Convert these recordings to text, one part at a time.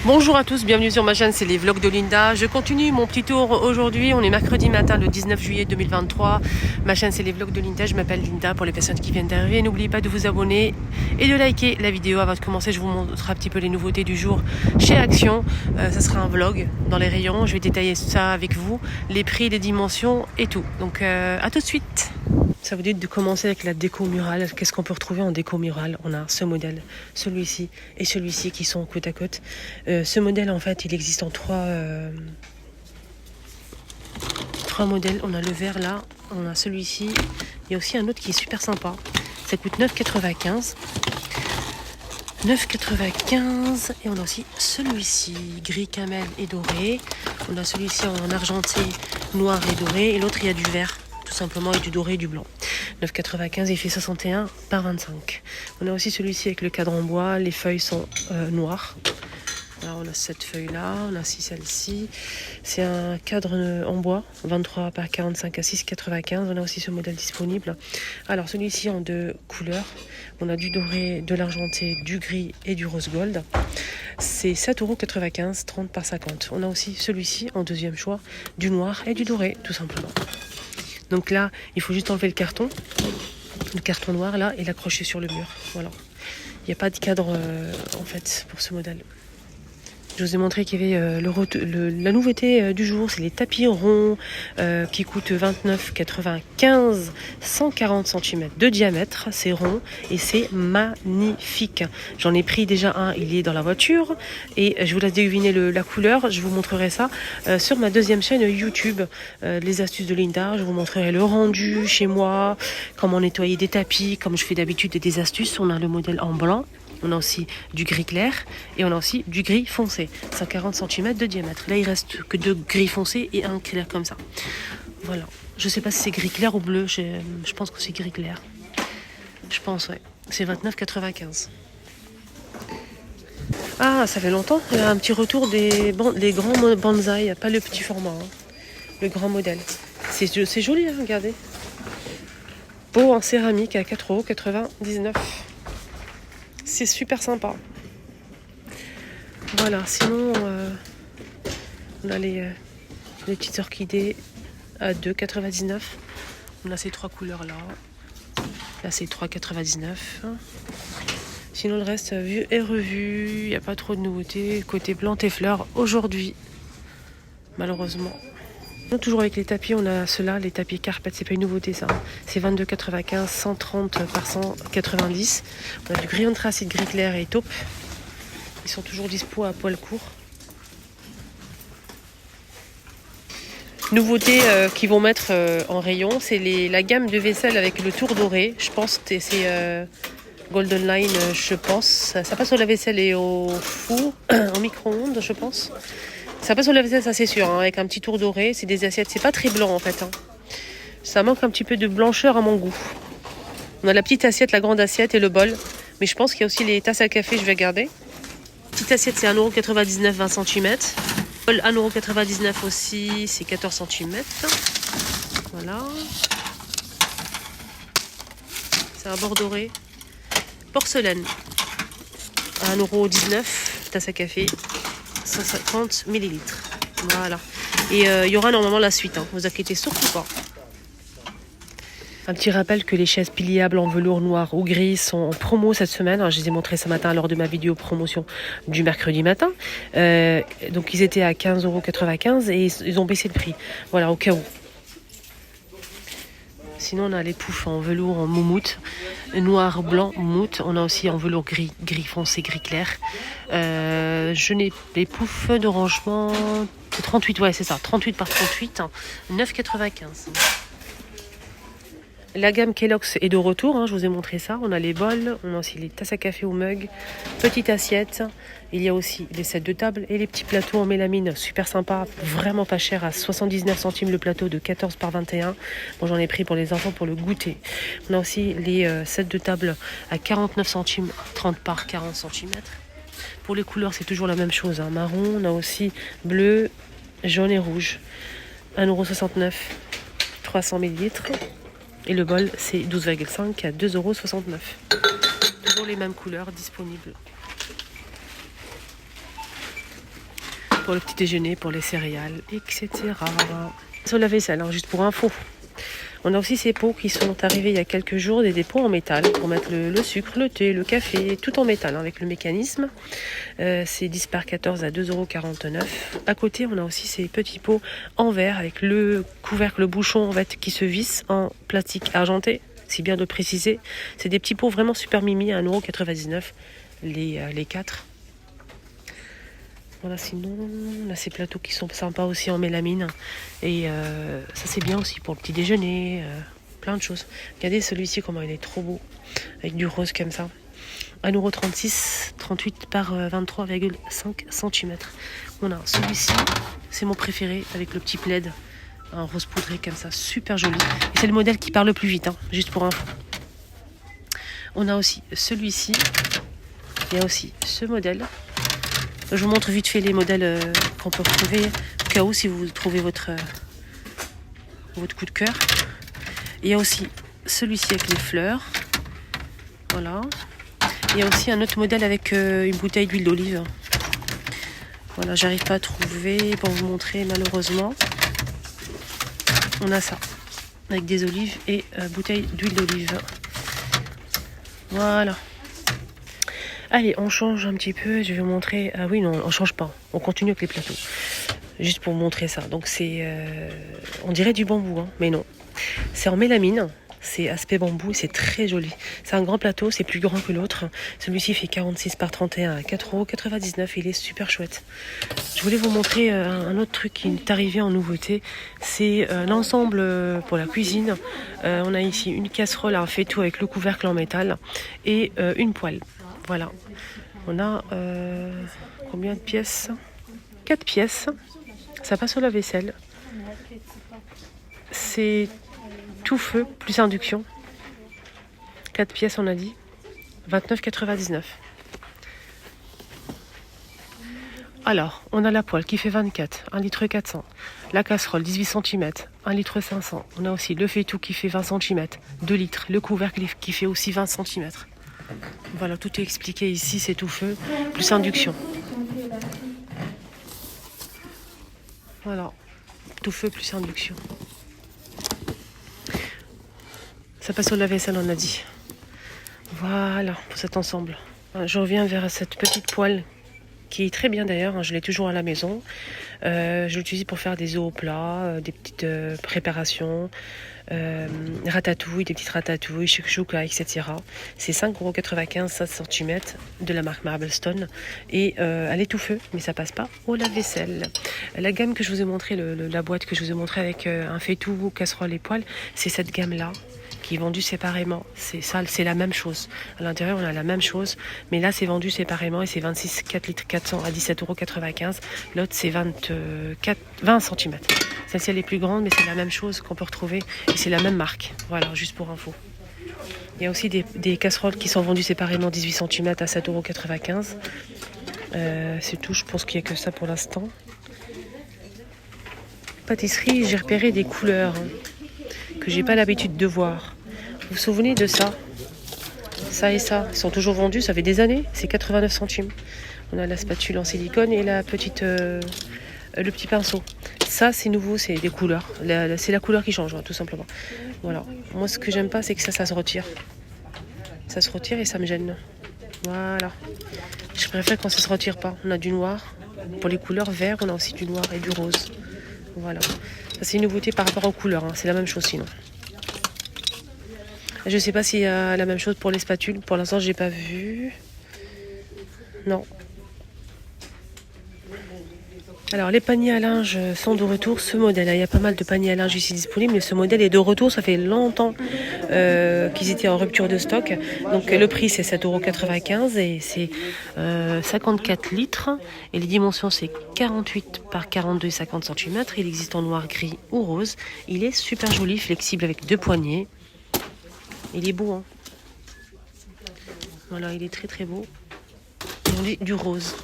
Bonjour à tous, bienvenue sur ma chaîne, c'est les vlogs de Linda. Je continue mon petit tour aujourd'hui, on est mercredi matin le 19 juillet 2023. Ma chaîne c'est les vlogs de Linda, je m'appelle Linda pour les personnes qui viennent d'arriver. N'oubliez pas de vous abonner et de liker la vidéo. Avant de commencer, je vous montrerai un petit peu les nouveautés du jour chez Action. Ça sera un vlog dans les rayons, je vais détailler ça avec vous, les prix, les dimensions et tout. Donc à tout de suite. Ça vous dit de commencer avec la déco murale. Qu'est-ce qu'on peut retrouver en déco murale? On a ce modèle, celui-ci et celui-ci qui sont côte à côte. Ce modèle, en fait, il existe en trois modèles. On a le vert là, on a celui-ci. Il y a aussi un autre qui est super sympa. Ça coûte 9,95. 9,95 et on a aussi celui-ci, gris camel et doré. On a celui-ci en argenté, noir et doré. Et l'autre, il y a du vert, tout simplement, et du doré et du blanc. 9,95, il fait 61 par 25. On a aussi celui-ci avec le cadre en bois. Les feuilles sont noires. Alors on a cette feuille-là, on a aussi celle-ci. C'est un cadre en bois, 23 par 45 à 6,95. On a aussi ce modèle disponible. Alors celui-ci en deux couleurs. On a du doré, de l'argenté, du gris et du rose gold. C'est 7,95 €, 30 par 50. On a aussi celui-ci en deuxième choix, du noir et du doré, tout simplement. Donc là, il faut juste enlever le carton noir là, et l'accrocher sur le mur. Voilà. Il n'y a pas de cadre en fait pour ce modèle. Je vous ai montré qu'il y avait la nouveauté du jour, c'est les tapis ronds qui coûtent 29,95, 140 cm de diamètre, c'est rond et c'est magnifique. J'en ai pris déjà un, il est dans la voiture et je vous laisse deviner la couleur, je vous montrerai ça sur ma deuxième chaîne YouTube, les astuces de Linda. Je vous montrerai le rendu chez moi, comment nettoyer des tapis, comme je fais d'habitude des astuces. On a le modèle en blanc. On a aussi du gris clair et on a aussi du gris foncé, 140 cm de diamètre. Là, il reste que deux gris foncés et un clair comme ça. Voilà. Je sais pas si c'est gris clair ou bleu. Je pense que c'est gris clair. Je pense, ouais. C'est 29,95. Ah, ça fait longtemps. Il y a un petit retour des grands bonsaï, pas le petit format, hein. Le grand modèle. C'est joli, hein, regardez. Pot en céramique à 4,99 €. C'est super sympa. Voilà, sinon on a les petites orchidées à 2,99 €. On a ces trois couleurs là. Là c'est 3,99 €. Sinon le reste vu et revu. Il n'y a pas trop de nouveautés. Côté plantes et fleurs aujourd'hui. Malheureusement. Toujours avec les tapis, on a ceux-là, les tapis carpet, c'est pas une nouveauté ça. C'est 22,95, 130 par 190. On a du gris anthracite, gris clair et taupe. Ils sont toujours dispo à poil court. Nouveautés qu'ils vont mettre en rayon, c'est la gamme de vaisselle avec le tour doré. Je pense que c'est Golden Line, je pense. Ça passe au lave-vaisselle et au four, en micro-ondes, je pense. Ça passe au lave-vaisselle, ça c'est sûr, hein, avec un petit tour doré. C'est des assiettes, c'est pas très blanc en fait, hein. Ça manque un petit peu de blancheur à mon goût. On a la petite assiette, la grande assiette et le bol. Mais je pense qu'il y a aussi les tasses à café, je vais garder. Petite assiette, c'est 1,99 €, 20 cm. Bol 1,99 € aussi, c'est 14 cm. Voilà. C'est un bord doré. Porcelaine. 1,19 €, tasse à café. 150 ml. Voilà. Et il y aura normalement la suite, hein. Vous inquiétez surtout pas. Un petit rappel que les chaises pliables en velours noir ou gris sont en promo cette semaine. Je les ai montrées ce matin lors de ma vidéo promotion du mercredi matin. Donc ils étaient à 15,95 € et ils ont baissé le prix. Voilà, au cas où. Sinon, on a les poufs en velours en moumoute, noir, blanc, moumoute. On a aussi en velours gris, gris foncé, gris clair. Je n'ai les poufs de rangement, c'est 38, ouais, c'est ça, 38 par 38, 9,95 €. La gamme Kellogg's est de retour, hein, je vous ai montré ça. On a les bols, on a aussi les tasses à café ou mug, petite assiette. Il y a aussi les sets de table et les petits plateaux en mélamine, super sympa, vraiment pas cher, à 79 centimes le plateau de 14 par 21. Bon, j'en ai pris pour les enfants pour le goûter. On a aussi les sets de table à 49 centimes, 30 par 40 cm. Pour les couleurs, c'est toujours la même chose, hein. Marron, on a aussi bleu, jaune et rouge. 1,69 €, 300 ml. Et le bol, c'est 12,5 à 2,69 €. Toujours les mêmes couleurs disponibles. pour le petit déjeuner, pour les céréales, etc. Sur la vaisselle, hein, juste pour info. On a aussi ces pots qui sont arrivés il y a quelques jours, des pots en métal pour mettre le sucre, le thé, le café, tout en métal, hein, avec le mécanisme. C'est 10 par 14 à 2,49 €. À côté, on a aussi ces petits pots en verre avec le couvercle, le bouchon en fait, qui se visse en plastique argenté. C'est bien de préciser. C'est des petits pots vraiment super mimi à 1,99 € les 4. Voilà, sinon, on a ces plateaux qui sont sympas aussi en mélamine. Et ça, c'est bien aussi pour le petit déjeuner. Plein de choses. Regardez celui-ci, comment il est trop beau. Avec du rose comme ça. 1,36 €, 38 par 23,5 cm. On a celui-ci, c'est mon préféré, avec le petit plaid. Un rose poudré comme ça, super joli. Et c'est le modèle qui part le plus vite, hein, juste pour info. On a aussi celui-ci. Il y a aussi ce modèle. Je vous montre vite fait les modèles qu'on peut retrouver, au cas où si vous trouvez votre coup de cœur. Il y a aussi celui-ci avec les fleurs. Voilà. Il y a aussi un autre modèle avec une bouteille d'huile d'olive. Voilà, j'arrive pas à trouver pour vous montrer malheureusement. On a ça, avec des olives et bouteille d'huile d'olive. Voilà. Allez, on change un petit peu, je vais vous montrer... Ah oui, non, on change pas, on continue avec les plateaux. Juste pour vous montrer ça. Donc c'est... on dirait du bambou, hein, mais non. C'est en mélamine, c'est aspect bambou, c'est très joli. C'est un grand plateau, c'est plus grand que l'autre. Celui-ci fait 46 par 31 à 4,99 €, il est super chouette. Je voulais vous montrer un autre truc qui est arrivé en nouveauté. C'est l'ensemble pour la cuisine. On a ici une casserole à un faitout avec le couvercle en métal et une poêle. Voilà, on a combien de pièces? 4 pièces, ça passe au lave-vaisselle. C'est tout feu plus induction. 4 pièces on a dit, 29,99 €. Alors, on a la poêle qui fait 24, 1,4 litre. La casserole 18 cm, 1,5 litre. On a aussi le faitout qui fait 20 cm, 2 litres. Le couvercle qui fait aussi 20 cm. Voilà, tout est expliqué ici, c'est tout feu, plus induction. Voilà, tout feu plus induction. Ça passe au lave-vaisselle, on a dit. Voilà, pour cet ensemble. Je reviens vers cette petite poêle, qui est très bien d'ailleurs, hein, je l'ai toujours à la maison. Je l'utilise pour faire des œufs au plat, des petites préparations. Ratatouille, des petites ratatouilles, chouchouka, etc. C'est 5,95 €, 16 cm de la marque Marblestone. Et elle est tout feu, mais ça passe pas au lave-vaisselle. La gamme que je vous ai montré, la boîte que je vous ai montré avec un faitout, casserole et poêle, c'est cette gamme-là qui est vendue séparément. C'est ça, c'est la même chose. À l'intérieur, on a la même chose, mais là, c'est vendu séparément et c'est 26 4 litres 400 à 17,95 €. L'autre, c'est 20 cm. Celle-ci, elle est plus grande, mais c'est la même chose qu'on peut retrouver et c'est la même marque. Voilà, juste pour info. Il y a aussi des casseroles qui sont vendues séparément 18 cm à 7,95 €. C'est tout, je pense qu'il n'y a que ça pour l'instant. Pâtisserie, j'ai repéré des couleurs que j'ai pas l'habitude de voir. Vous vous souvenez de ça? Ça et ça, ils sont toujours vendus, ça fait des années, c'est 89 centimes. On a la spatule en silicone et le petit pinceau. Ça, c'est nouveau, c'est des couleurs. C'est la couleur qui change, tout simplement. Voilà. Moi, ce que j'aime pas, c'est que ça se retire. Ça se retire et ça me gêne. Voilà. Je préfère quand ça se retire pas. On a du noir. Pour les couleurs vert, on a aussi du noir et du rose. Voilà. Ça, c'est une nouveauté par rapport aux couleurs. C'est la même chose sinon. Je sais pas s'il y a la même chose pour les spatules. Pour l'instant, j'ai pas vu. Non. Alors les paniers à linge sont de retour, ce modèle, il y a pas mal de paniers à linge ici disponibles, mais ce modèle est de retour, ça fait longtemps qu'ils étaient en rupture de stock. Donc le prix c'est 7,95 € et c'est 54 litres et les dimensions c'est 48 par 42 50 cm. Il existe en noir, gris ou rose. Il est super joli, flexible avec 2 poignées. Il est beau, hein. Voilà, il est très très beau. On dit du rose.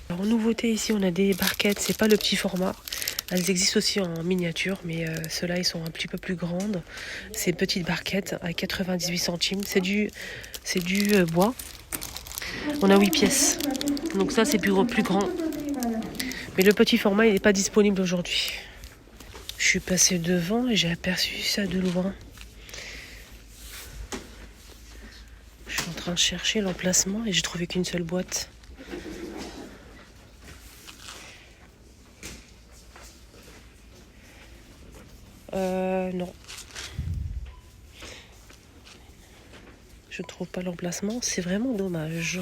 Alors, en nouveauté ici on a des barquettes, c'est pas le petit format, elles existent aussi en miniature mais ceux-là ils sont un petit peu plus grandes. Ces petites barquettes à 98 centimes, c'est du bois. On a 8 pièces, Donc ça c'est plus grand. Mais le petit format il n'est pas disponible aujourd'hui. Je suis passée devant et j'ai aperçu ça de loin. Je suis en train de chercher l'emplacement et j'ai trouvé qu'une seule boîte. Non. Je ne trouve pas l'emplacement, c'est vraiment dommage.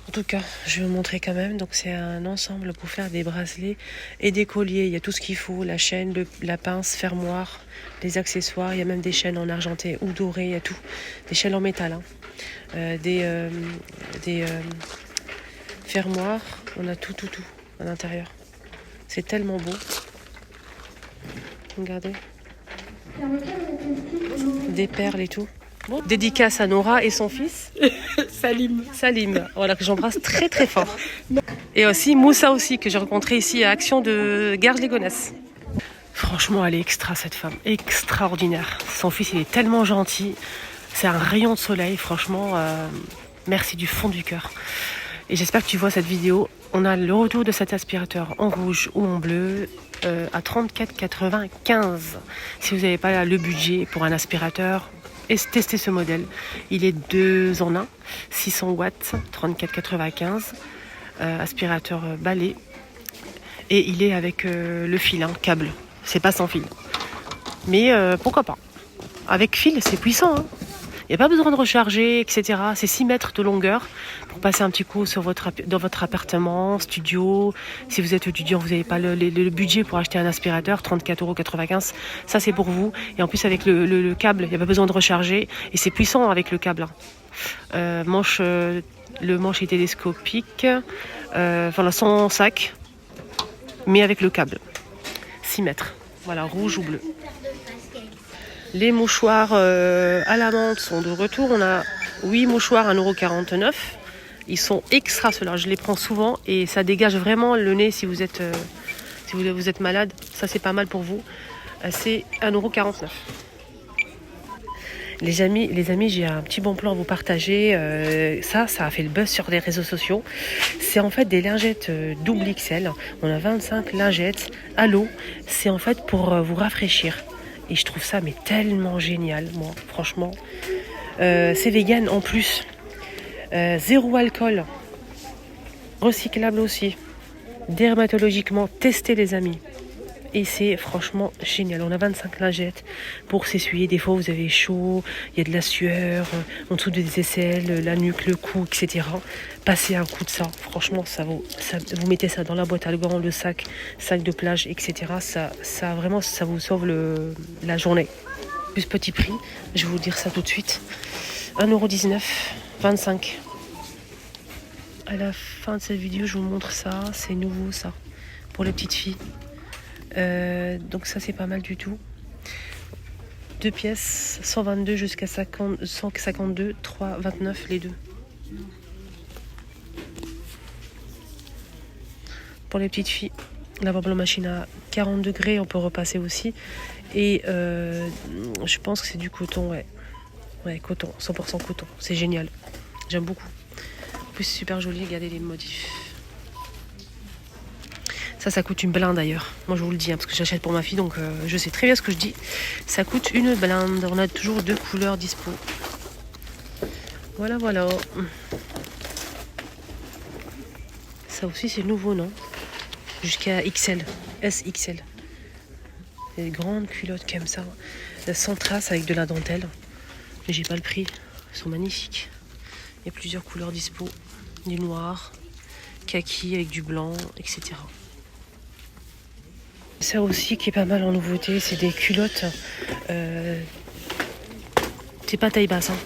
En tout cas, je vais vous montrer quand même. Donc c'est un ensemble pour faire des bracelets et des colliers. Il y a tout ce qu'il faut, la chaîne, la pince, fermoir, les accessoires. Il y a même des chaînes en argenté ou doré, il y a tout. Des chaînes en métal, hein. Des fermoirs. On a tout à l'intérieur. C'est tellement beau. Regardez. Des perles et tout. Bon, dédicace à Nora et son fils. Salim, voilà, que j'embrasse très très fort. Et aussi Moussa aussi, que j'ai rencontré ici à Action de Garges-les-Gonesse. Franchement, elle est extra cette femme, extraordinaire. Son fils, il est tellement gentil. C'est un rayon de soleil, franchement. Merci du fond du cœur. Et j'espère que tu vois cette vidéo. On a le retour de cet aspirateur en rouge ou en bleu à 34,95. Si vous n'avez pas le budget pour un aspirateur, testez ce modèle. Il est 2 en 1, 600 watts, 34,95. Aspirateur balai. Et il est avec le fil, hein, câble. C'est pas sans fil. Mais pourquoi pas. Avec fil, c'est puissant, hein. Il n'y a pas besoin de recharger, etc. C'est 6 mètres de longueur pour passer un petit coup dans votre appartement, studio. Si vous êtes étudiant, vous n'avez pas le budget pour acheter un aspirateur, 34,95 €. Ça, c'est pour vous. Et en plus, avec le câble, il n'y a pas besoin de recharger. Et c'est puissant avec le câble. Le manche est télescopique. Voilà, sans sac, mais avec le câble. 6 mètres. Voilà, rouge ou bleu. Les mouchoirs à la menthe sont de retour. On a 8 mouchoirs à 1,49 €. Ils sont extra ceux-là. Je les prends souvent et ça dégage vraiment le nez si vous êtes malade. Ça c'est pas mal pour vous. C'est 1,49 €. Les amis, j'ai un petit bon plan à vous partager. Ça a fait le buzz sur les réseaux sociaux. C'est en fait des lingettes double XL. On a 25 lingettes à l'eau. C'est en fait pour vous rafraîchir. Et je trouve ça mais tellement génial, moi, franchement. C'est vegan en plus. 0 alcool. Recyclable aussi. Dermatologiquement testé, les amis. Et c'est franchement génial. On a 25 lingettes pour s'essuyer. Des fois, vous avez chaud, il y a de la sueur, en dessous des aisselles, la nuque, le cou, etc. Passez un coup de ça. Franchement, vous mettez ça dans la boîte à gants, le sac de plage, etc. Ça vraiment, ça vous sauve la journée. Plus petit prix, je vais vous dire ça tout de suite. 1,19 €, 25. À la fin de cette vidéo, je vous montre ça. C'est nouveau, ça, pour les petites filles. Donc ça c'est pas mal du tout. 2 pièces, 122 jusqu'à 152, 3,29 les deux. Pour les petites filles, lavabo machine à 40 degrés, on peut repasser aussi. Et je pense que c'est du coton, ouais, coton, 100% coton. C'est génial, j'aime beaucoup. En plus c'est super joli, regardez les motifs. Ça coûte une blinde d'ailleurs. Moi je vous le dis, hein, parce que j'achète pour ma fille, donc je sais très bien ce que je dis. Ça coûte une blinde. On a toujours 2 couleurs dispo. Voilà. Ça aussi c'est nouveau, non? Jusqu'à XL, SXL. Des grandes culottes comme ça. Sans trace avec de la dentelle. Mais j'ai pas le prix. Elles sont magnifiques. Il y a plusieurs couleurs dispo. Du noir, kaki avec du blanc, etc. Ça aussi qui est pas mal en nouveauté, c'est des culottes. C'est pas taille basse, hein.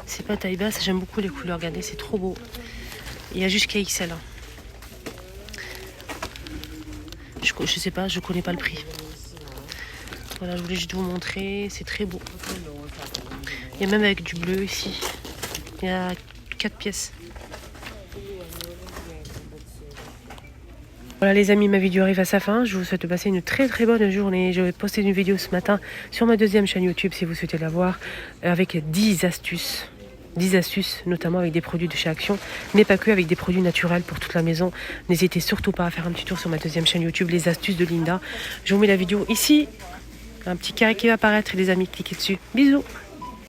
C'est pas taille basse, j'aime beaucoup les couleurs, regardez, c'est trop beau. Il y a jusqu'à XL. Hein. Je sais pas, je connais pas le prix. Voilà, je voulais juste vous montrer, c'est très beau. Il y a même avec du bleu ici. Il y a 4 pièces. Voilà les amis, ma vidéo arrive à sa fin. Je vous souhaite de passer une très très bonne journée. Je vais poster une vidéo ce matin sur ma deuxième chaîne YouTube si vous souhaitez la voir, avec 10 astuces. 10 astuces, notamment avec des produits de chez Action, mais pas que, avec des produits naturels pour toute la maison. N'hésitez surtout pas à faire un petit tour sur ma deuxième chaîne YouTube, les astuces de Linda. Je vous mets la vidéo ici. Un petit carré qui va apparaître, les amis, cliquez dessus. Bisous!